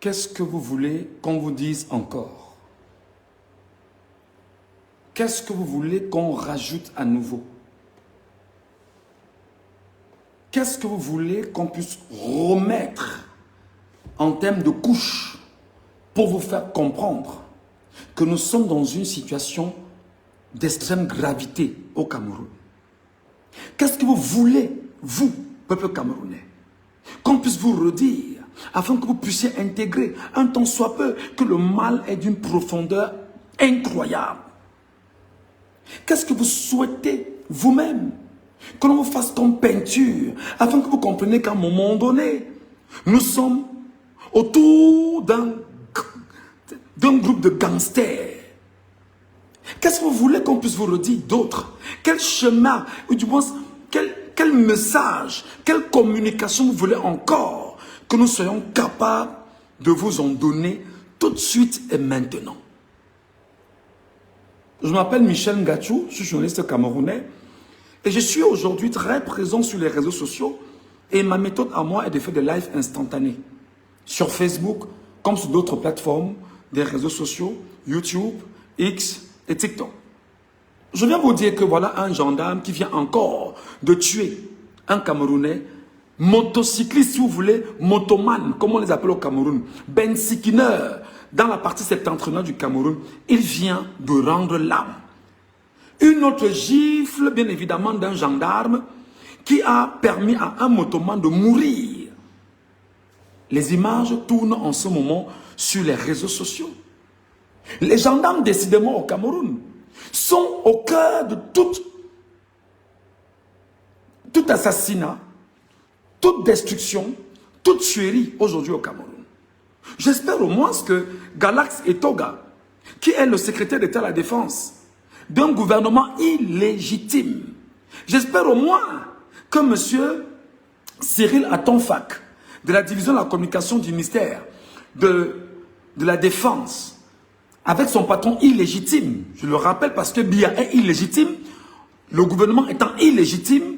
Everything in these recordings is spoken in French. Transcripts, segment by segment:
Qu'est-ce que vous voulez qu'on vous dise encore? Qu'est-ce que vous voulez qu'on rajoute à nouveau? Qu'est-ce que vous voulez qu'on puisse remettre en termes de couches pour vous faire comprendre que nous sommes dans une situation d'extrême gravité au Cameroun? Qu'est-ce que vous voulez, vous, peuple camerounais, qu'on puisse vous redire afin que vous puissiez intégrer un tant soit peu que le mal est d'une profondeur incroyable? Qu'est-ce que vous souhaitez vous-même que l'on vous fasse comme peinture afin que vous compreniez qu'à un moment donné, nous sommes autour d'un groupe de gangsters? Qu'est-ce que vous voulez qu'on puisse vous redire d'autre? Quel chemin, ou du moins, quel message, quelle communication vous voulez encore que nous soyons capables de vous en donner tout de suite et maintenant? Je m'appelle Michel Ngachou, je suis journaliste camerounais et je suis aujourd'hui très présent sur les réseaux sociaux et ma méthode à moi est de faire des lives instantanés sur Facebook comme sur d'autres plateformes, des réseaux sociaux, YouTube, X et TikTok. Je viens vous dire que voilà un gendarme qui vient encore de tuer un Camerounais, motocycliste si vous voulez, motoman, comme on les appelle au Cameroun, bensikineur, dans la partie septentrionale du Cameroun. Il vient de rendre l'âme. Une autre gifle, bien évidemment, d'un gendarme qui a permis à un motoman de mourir. Les images tournent en ce moment sur les réseaux sociaux. Les gendarmes, décidément, au Cameroun, sont au cœur de tout assassinat, toute destruction, toute tuerie aujourd'hui au Cameroun. J'espère au moins que Galax Etoga, qui est le secrétaire d'État à la Défense d'un gouvernement illégitime, j'espère au moins que M. Cyril Atonfak, de la division de la communication du ministère de la Défense, avec son patron illégitime, je le rappelle parce que Biya est illégitime, le gouvernement étant illégitime,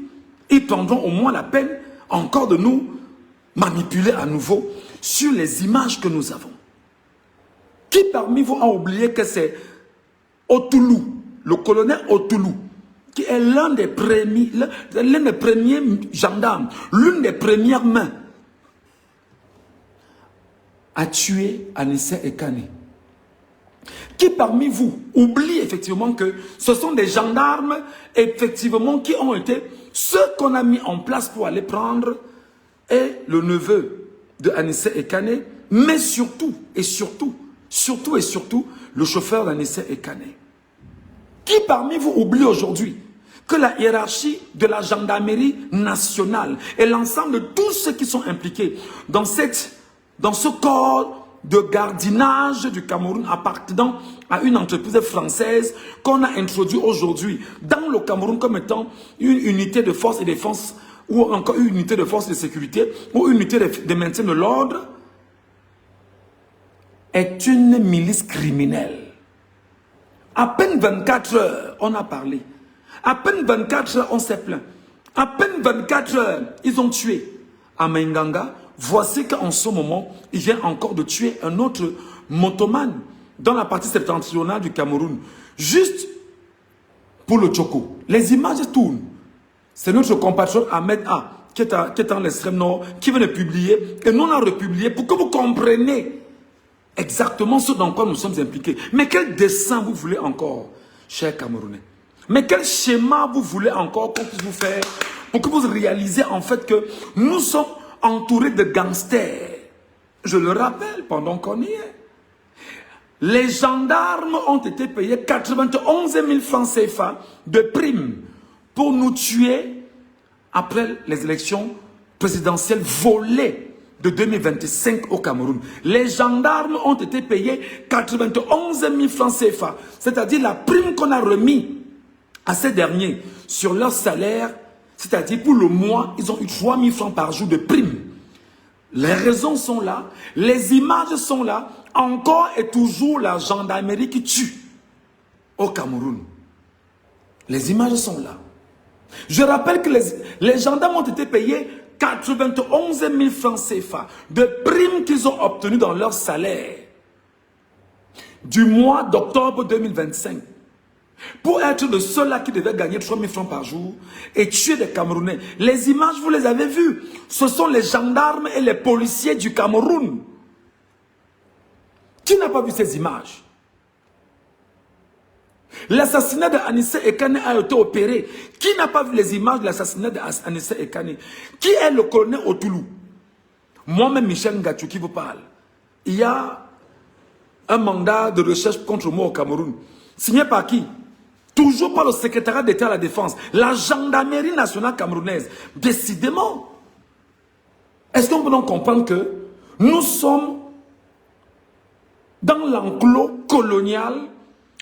ils prendront au moins la peine encore de nous manipuler à nouveau sur les images que nous avons. Qui parmi vous a oublié que c'est Otoulou, le colonel Otoulou, qui est l'un des premiers gendarmes, l'une des premières mains à tuer Anissé Ekane? Qui parmi vous oublie effectivement que ce sont des gendarmes effectivement qui ont été ceux qu'on a mis en place pour aller prendre et le neveu de Anissé Ekane, mais surtout et surtout le chauffeur d'Anissé Ekane? Qui parmi vous oublie aujourd'hui que la hiérarchie de la gendarmerie nationale et l'ensemble de tous ceux qui sont impliqués dans ce corps de gardiennage du Cameroun appartenant à une entreprise française qu'on a introduit aujourd'hui dans le Cameroun comme étant une unité de force et défense ou encore une unité de force de sécurité ou une unité de maintien de l'ordre, est une milice criminelle. À peine 24 heures, on a parlé. À peine 24 heures, on s'est plaint. À peine 24 heures, ils ont tué à Mainganga. Voici qu'en ce moment, il vient encore de tuer un autre motoman dans la partie septentrionale du Cameroun. Juste pour le Tchoko. Les images tournent. C'est notre compatriote Ahmed A, qui est en l'extrême nord, qui vient de publier. Et nous, on a republié pour que vous compreniez exactement ce dans quoi nous sommes impliqués. Mais quel dessin vous voulez encore, chers Camerounais? Mais quel schéma vous voulez encore qu'on puisse vous faire pour que vous réalisez en fait que nous sommes entourés de gangsters? Je le rappelle pendant qu'on y est. Les gendarmes ont été payés 91 000 francs CFA de primes pour nous tuer après les élections présidentielles volées de 2025 au Cameroun. Les gendarmes ont été payés 91 000 francs CFA, c'est-à-dire la prime qu'on a remise à ces derniers sur leur salaire, c'est-à-dire pour le mois, ils ont eu 3 000 francs par jour de prime. Les raisons sont là, les images sont là, encore et toujours la gendarmerie qui tue au Cameroun. Les images sont là. Je rappelle que les gendarmes ont été payés 91 000 francs CFA de primes qu'ils ont obtenues dans leur salaire du mois d'octobre 2025 pour être le seul là qui devait gagner 3 000 francs par jour et tuer des Camerounais. Les images, vous les avez vues. Ce sont les gendarmes et les policiers du Cameroun. Qui n'a pas vu ces images? L'assassinat d'Anissé Ekane a été opéré. Qui n'a pas vu les images de l'assassinat d'Anissé Ekane? Qui est le colonel Otoulou? Moi-même, Michel Ngatou qui vous parle. Il y a un mandat de recherche contre moi au Cameroun. Signé par qui? Toujours par le secrétariat d'État à la Défense. La gendarmerie nationale camerounaise. Décidément. Est-ce qu'on peut donc comprendre que nous sommes dans l'enclos colonial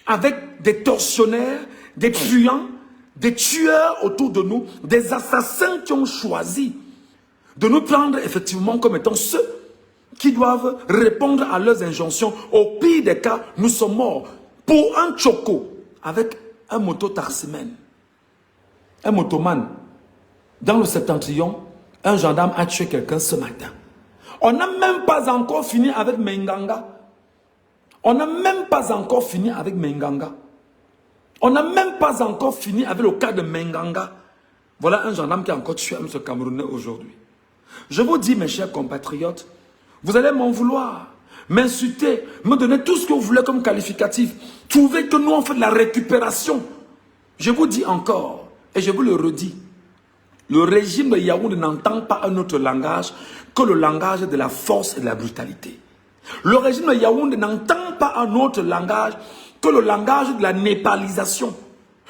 avec des tortionnaires, des truands, des tueurs autour de nous, des assassins qui ont choisi de nous prendre effectivement comme étant ceux qui doivent répondre à leurs injonctions. Au pire des cas, nous sommes morts pour un choco avec un moto-taximène, un motoman. Dans le septentrion, un gendarme a tué quelqu'un ce matin. On n'a même pas encore fini avec Menganga. On n'a même pas encore fini avec Menganga. On n'a même pas encore fini avec le cas de Menganga. Voilà un gendarme qui a encore tué un monsieur Camerounais aujourd'hui. Je vous dis, mes chers compatriotes, vous allez m'en vouloir, m'insulter, me donner tout ce que vous voulez comme qualificatif. Trouvez que nous on fait de la récupération. Je vous dis encore, et je vous le redis, le régime de Yaoundé n'entend pas un autre langage que le langage de la force et de la brutalité. Le régime de Yaoundé n'entend pas un autre langage que le langage de la népalisation.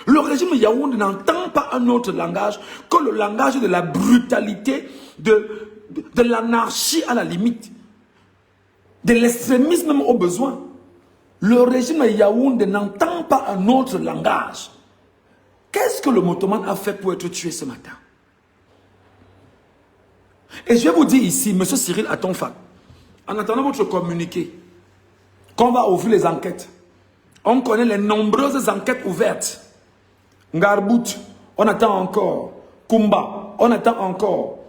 Le régime de Yaoundé n'entend pas un autre langage que le langage de la brutalité, de l'anarchie à la limite, de l'extrémisme même au besoin. Le régime de Yaoundé n'entend pas un autre langage. Qu'est-ce que le motoman a fait pour être tué ce matin? Et je vais vous dire ici, M. Cyril Atonfa, en attendant votre communiqué, qu'on va ouvrir les enquêtes. On connaît les nombreuses enquêtes ouvertes. Ngarbout, on attend encore. Kumba, on attend encore.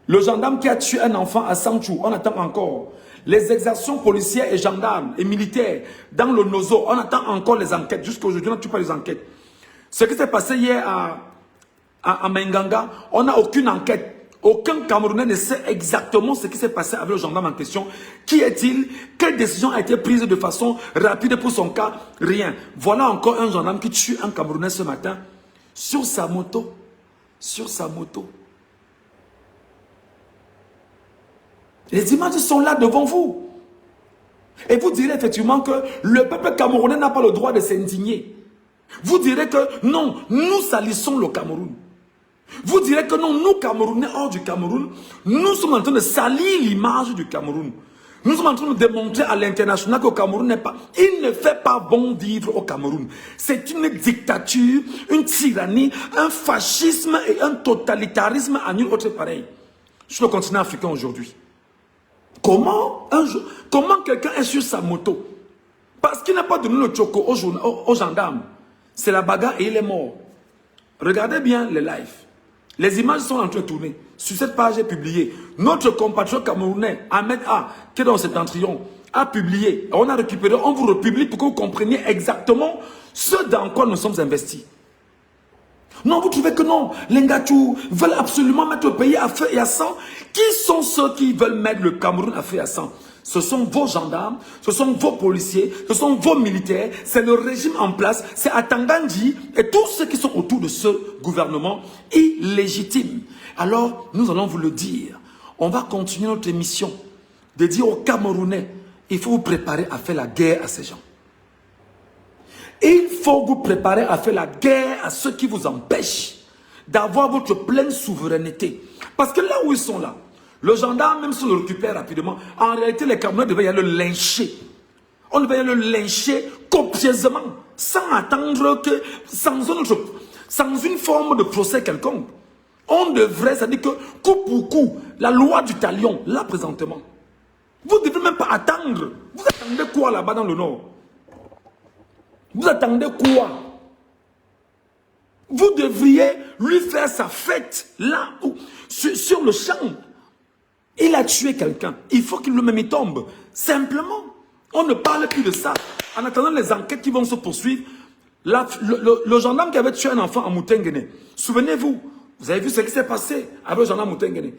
Le gendarme qui a tué un enfant à Sanchou, on attend encore. Les exactions policières et gendarmes et militaires dans le Nozo, on attend encore les enquêtes. Jusqu'à aujourd'hui, on n'a toujours pas les enquêtes. Ce qui s'est passé hier à Menganga, on n'a aucune enquête. Aucun Camerounais ne sait exactement ce qui s'est passé avec le gendarme en question. Qui est-il? Quelle décision a été prise de façon rapide pour son cas? Rien. Voilà encore un gendarme qui tue un Camerounais ce matin sur sa moto. Sur sa moto. Les images sont là devant vous. Et vous direz effectivement que le peuple camerounais n'a pas le droit de s'indigner. Vous direz que non, nous salissons le Cameroun. Vous direz que non, nous Camerounais hors du Cameroun, nous sommes en train de salir l'image du Cameroun. Nous sommes en train de démontrer à l'international que le Cameroun n'est pas... Il ne fait pas bon vivre au Cameroun. C'est une dictature, une tyrannie, un fascisme et un totalitarisme à nul autre pareil. Sur le continent africain aujourd'hui. Comment quelqu'un est sur sa moto? Parce qu'il n'a pas donné le choco aux gendarmes. C'est la bagarre et il est mort. Regardez bien les lives. Les images sont en train de tourner. Sur cette page est publiée. Notre compatriote camerounais, Ahmed A, qui est dans le septentrion, a publié. On a récupéré, on vous republie pour que vous compreniez exactement ce dans quoi nous sommes investis. Non, vous trouvez que non, les Ngatou veulent absolument mettre le pays à feu et à sang. Qui sont ceux qui veulent mettre le Cameroun à feu et à sang? Ce sont vos gendarmes, ce sont vos policiers, ce sont vos militaires, c'est le régime en place, c'est Atangandji et tous ceux qui sont autour de ce gouvernement illégitime. Alors, nous allons vous le dire, on va continuer notre émission de dire aux Camerounais, il faut vous préparer à faire la guerre à ces gens. Il faut vous préparer à faire la guerre à ceux qui vous empêchent d'avoir votre pleine souveraineté. Parce que là où ils sont là, le gendarme, même si on le récupère rapidement, en réalité, les Camerounais devaient y aller le lyncher. On devait y aller le lyncher copieusement, sans attendre que, sans une forme de procès quelconque. On devrait, c'est-à-dire que coup pour coup, la loi du talion, là présentement. Vous ne devez même pas attendre. Vous attendez quoi là-bas dans le nord? Vous attendez quoi? Vous devriez lui faire sa fête là, où, sur le champ. Il a tué quelqu'un. Il faut qu'il le tombe. Simplement. On ne parle plus de ça. En attendant les enquêtes qui vont se poursuivre, le gendarme qui avait tué un enfant à Moutenguene, souvenez-vous, vous avez vu ce qui s'est passé avec le gendarme Moutenguene.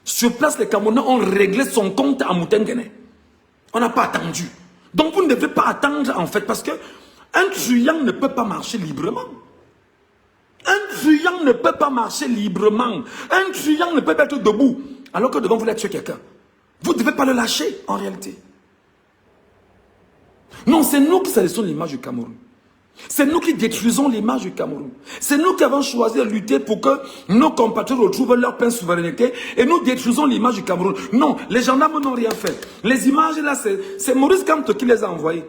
Sur place, les Camerounais ont réglé son compte à Moutenguene. On n'a pas attendu. Donc vous ne devez pas attendre en fait, parce que un truand ne peut pas marcher librement. Un truand ne peut pas marcher librement. Un truand ne peut pas être debout, alors que devant vous, il a tué quelqu'un. Vous ne devez pas le lâcher, en réalité. Non, c'est nous qui salissons l'image du Cameroun. C'est nous qui détruisons l'image du Cameroun. C'est nous qui avons choisi de lutter pour que nos compatriotes retrouvent leur pleine souveraineté et nous détruisons l'image du Cameroun. Non, les gendarmes n'ont rien fait. Les images là, c'est Maurice Kamto qui les a envoyées.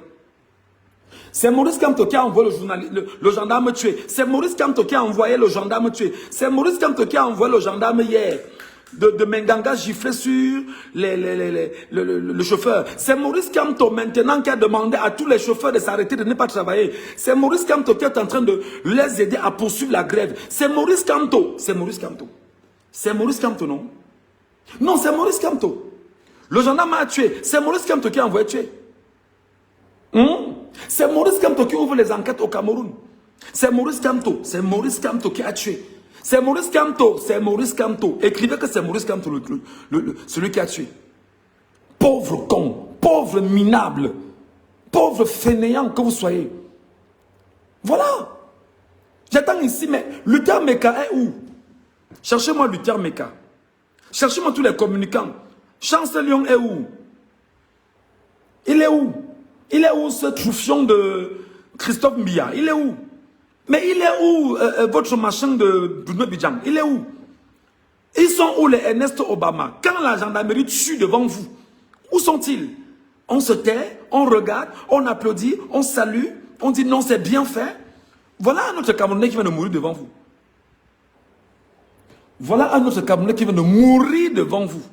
C'est Maurice Kamto qui a envoyé le gendarme tué. C'est Maurice Kamto qui a envoyé le gendarme tué. C'est Maurice Kamto qui a envoyé le gendarme hier. De Menganga gifler sur le chauffeur. C'est Maurice Kamto maintenant qui a demandé à tous les chauffeurs de s'arrêter, de ne pas travailler. C'est Maurice Kamto qui est en train de les aider à poursuivre la grève. C'est Maurice Kamto. C'est Maurice Kamto. C'est Maurice Kamto, non? Non, c'est Maurice Kamto. Le gendarme a tué. C'est Maurice Kamto qui a envoyé tuer. C'est Maurice Kamto qui ouvre les enquêtes au Cameroun. C'est Maurice Kamto. C'est Maurice Kamto qui a tué. C'est Maurice Kamto, c'est Maurice Kamto. Écrivez que c'est Maurice Kamto, celui qui a tué. Pauvre con, pauvre minable, pauvre fainéant que vous soyez. Voilà. J'attends ici, mais Luther Meka est où? Cherchez-moi Luther Meka. Cherchez-moi tous les communicants. Chancelion est où? Il est où? Il est où ce troufion de Christophe Mbia? Il est où? Mais il est où votre machin de Bruno Bidjan? Il est où? Ils sont où les Ernest Obama? Quand la gendarmerie tue devant vous, où sont-ils? On se tait, on regarde, on applaudit, on salue, on dit non, c'est bien fait. Voilà un autre Camerounais qui vient de mourir devant vous. Voilà un autre Camerounais qui vient de mourir devant vous.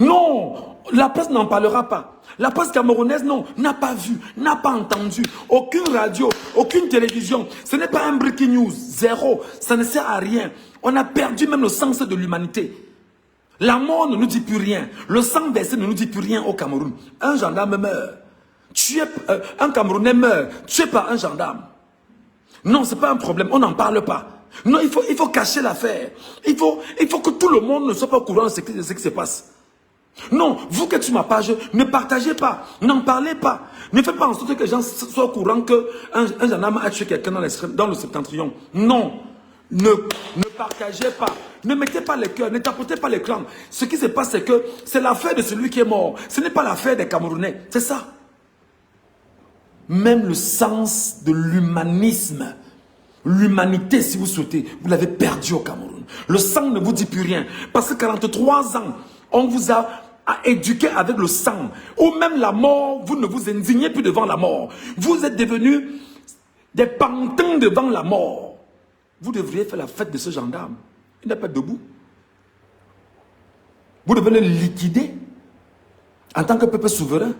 Non, la presse n'en parlera pas. La presse camerounaise, non, n'a pas vu, n'a pas entendu. Aucune radio, aucune télévision. Ce n'est pas un breaking news, zéro. Ça ne sert à rien. On a perdu même le sens de l'humanité. La mort ne nous dit plus rien. Le sang versé ne nous dit plus rien au Cameroun. Un gendarme meurt. Un Camerounais meurt, tué par un gendarme. Non, ce n'est pas un problème, on n'en parle pas. Non, il faut cacher l'affaire. Il faut que tout le monde ne soit pas au courant de ce qui se passe. Non, vous qui êtes sur ma page, ne partagez pas, n'en parlez pas. Ne faites pas en sorte que les gens soient au courant qu'un gendarme a tué quelqu'un dans le septentrion. Non, ne partagez pas. Ne mettez pas les cœurs, ne tapotez pas les clans. Ce qui se passe, c'est que c'est l'affaire de celui qui est mort. Ce n'est pas l'affaire des Camerounais. C'est ça. Même le sens de l'humanisme, l'humanité, si vous souhaitez, vous l'avez perdu au Cameroun. Le sang ne vous dit plus rien. Parce que 43 ans, on vous a éduqué avec le sang. Ou même la mort, vous ne vous indignez plus devant la mort. Vous êtes devenus des pantins devant la mort. Vous devriez faire la fête de ce gendarme. Il n'est pas debout. Vous devez le liquider en tant que peuple souverain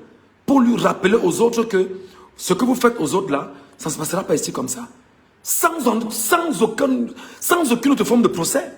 pour lui rappeler aux autres que ce que vous faites aux autres là, ça ne se passera pas ici comme ça. Sans aucune autre forme de procès.